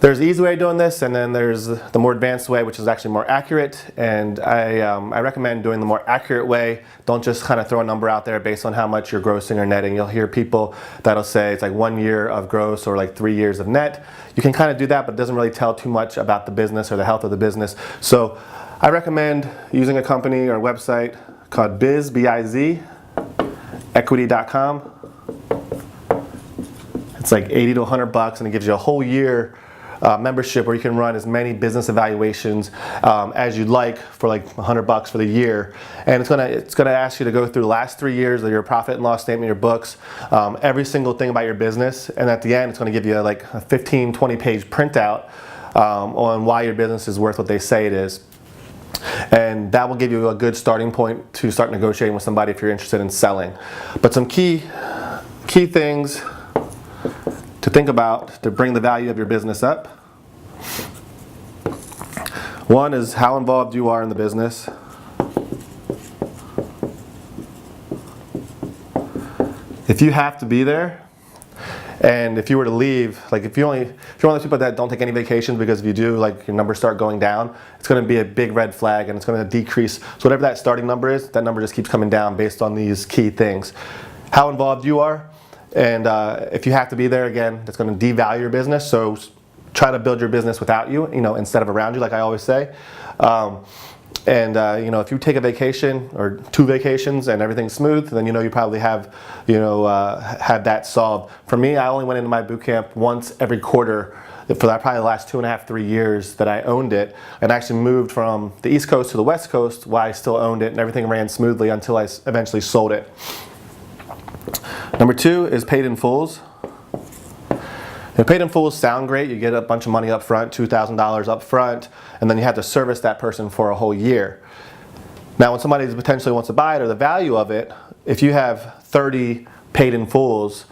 There's the easy way of doing this, and then there's the more advanced way, which is actually more accurate. And I recommend doing the more accurate way. Don't just kind of throw a number out there based on how much you're grossing or netting. You'll hear people that'll say it's like 1 year of gross or like 3 years of net. You can kind of do that, but it doesn't really tell too much about the business or the health of the business. So I recommend using a company or a website called B-I-Z, equity.com. It's like 80 to 100 bucks, and it gives you a whole year membership where you can run as many business evaluations as you'd like for like 100 bucks for the year. And it's gonna ask you to go through the last 3 years of your profit and loss statement, your books, every single thing about your business. And at the end, it's gonna give you like a 15, 20 page printout on why your business is worth what they say it is. And that will give you a good starting point to start negotiating with somebody if you're interested in selling. But some key things to think about to bring the value of your business up. One is how involved you are in the business. If you have to be there, and if you were to leave, like if you're one of those people that don't take any vacations, because if you do, like your numbers start going down, it's going to be a big red flag, and it's going to decrease. So whatever that starting number is, that number just keeps coming down based on these key things. How involved you are. And if you have to be there, again, that's going to devalue your business. So try to build your business without you, instead of around you, like I always say. If you take a vacation or 2 vacations and everything's smooth, then you probably have had that solved. For me, I only went into my boot camp once every quarter for that probably the last 2.5, 3 years that I owned it, and actually moved from the East Coast to the West Coast while I still owned it, and everything ran smoothly until I eventually sold it. Number 2 is paid in fulls. Paid in fulls sound great. You get a bunch of money up front, $2,000 up front, and then you have to service that person for a whole year. Now, when somebody potentially wants to buy it, or the value of it, if you have 30 paid in fulls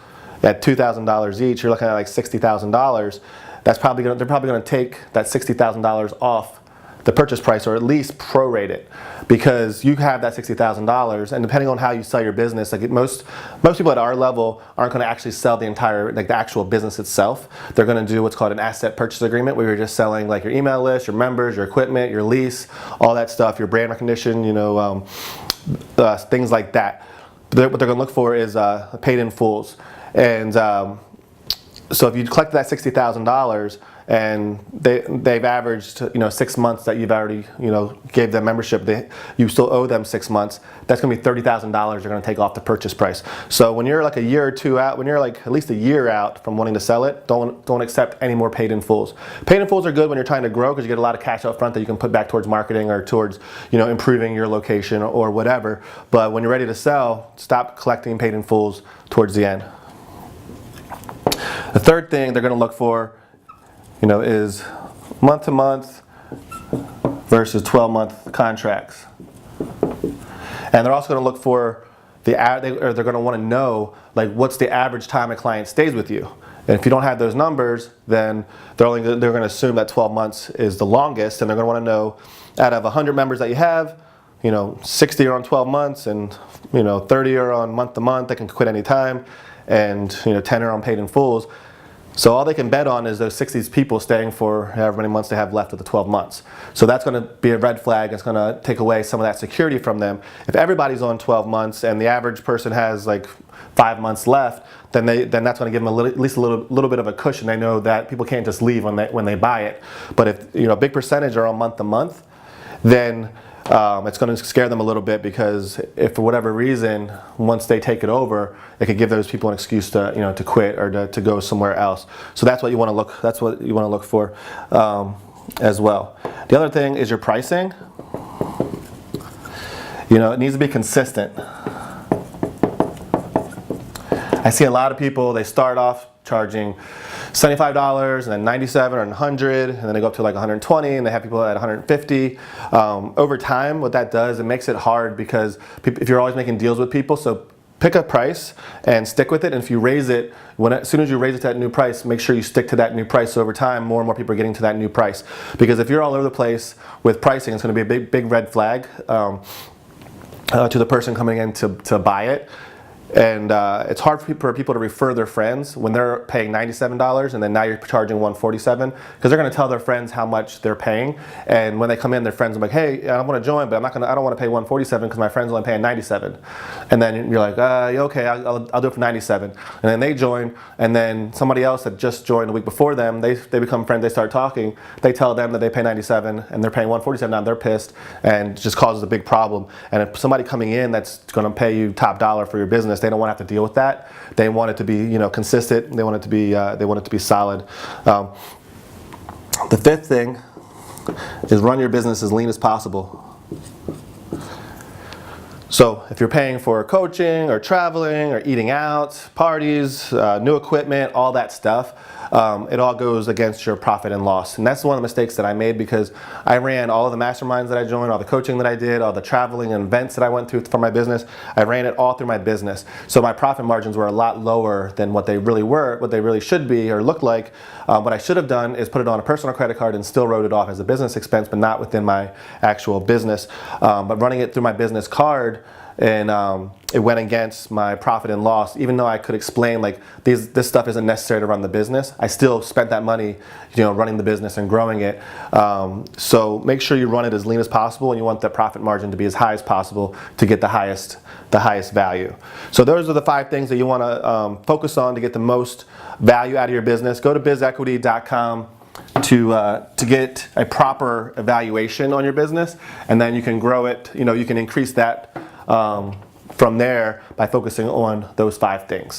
at $2,000 each, you're looking at like $60,000. They're probably going to take that $60,000 off the purchase price, or at least prorate it, because you have that $60,000, and depending on how you sell your business, like most people at our level aren't going to actually sell the entire, like the actual business itself. They're going to do what's called an asset purchase agreement, where you're just selling like your email list, your members, your equipment, your lease, all that stuff, your brand recognition, things like that. What they're going to look for is paid in fulls, and so if you collect that $60,000 and they've averaged 6 months that you've already gave them membership, you still owe them 6 months, that's going to be $30,000 they're going to take off the purchase price. So when you're like a year or 2 out, when you're like at least a year out from wanting to sell it, don't accept any more paid in fulls. Paid in fulls are good when you're trying to grow, because you get a lot of cash up front that you can put back towards marketing or towards improving your location or whatever. But when you're ready to sell, stop collecting paid in fulls towards the end. The third thing they're going to look for is month to month versus 12-month contracts. And they're also going to look for they're going to want to know like what's the average time a client stays with you. And if you don't have those numbers, then they're going to assume that 12 months is the longest, and they're going to want to know out of 100 members that you have, 60 are on 12 months, and 30 are on month to month. They can quit any time, and 10 are on paid in fulls. So all they can bet on is those 60 people staying for however many months they have left of the 12 months. So that's going to be a red flag. It's going to take away some of that security from them. If everybody's on 12 months and the average person has like 5 months left, then that's going to give them at least a little bit of a cushion. They know that people can't just leave when they buy it. But if a big percentage are on month to month, then it's going to scare them a little bit, because if for whatever reason, once they take it over, it could give those people an excuse to quit or to go somewhere else. So that's what you want to look. That's what you want to look for as well. The other thing is your pricing. It needs to be consistent. I see a lot of people, they start off charging $75 and then $97 or $100, and then they go up to like $120, and they have people at $150. Over time, what that does, it makes it hard, because if you're always making deals with people, so pick a price and stick with it. And if you raise it, as soon as you raise it to that new price, make sure you stick to that new price. So over time, more and more people are getting to that new price. Because if you're all over the place with pricing, it's going to be a big red flag to the person coming in to buy it. And it's hard for people to refer their friends when they're paying $97 and then now you're charging $147, because they're going to tell their friends how much they're paying. And when they come in, their friends are like, "Hey, I want to join, but I don't want to pay $147 because my friend's only paying $97." And then you're like, "Okay, I'll do it for $97." And then they join, and then somebody else that just joined a week before them, they become friends. They start talking. They tell them that they pay $97 and they're paying $147. Now they're pissed, and it just causes a big problem. And if somebody coming in that's going to pay you top dollar for your business, they don't want to have to deal with that. They want it to be, consistent. They want it to be solid. The fifth thing is run your business as lean as possible. So if you're paying for coaching or traveling or eating out, parties, new equipment, all that stuff, it all goes against your profit and loss. And that's one of the mistakes that I made, because I ran all of the masterminds that I joined, all the coaching that I did, all the traveling and events that I went through for my business. I ran it all through my business. So my profit margins were a lot lower than what they really were, what they really should be or look like. What I should have done is put it on a personal credit card and still wrote it off as a business expense, but not within my actual business. But running it through my business card, and it went against my profit and loss. Even though I could explain like this stuff isn't necessary to run the business, I still spent that money, running the business and growing it. So make sure you run it as lean as possible, and you want that profit margin to be as high as possible to get the highest value. So those are the 5 things that you want to focus on to get the most value out of your business. Go to bizequity.com to get a proper evaluation on your business, and then you can grow it. You can increase that from there by focusing on those 5 things.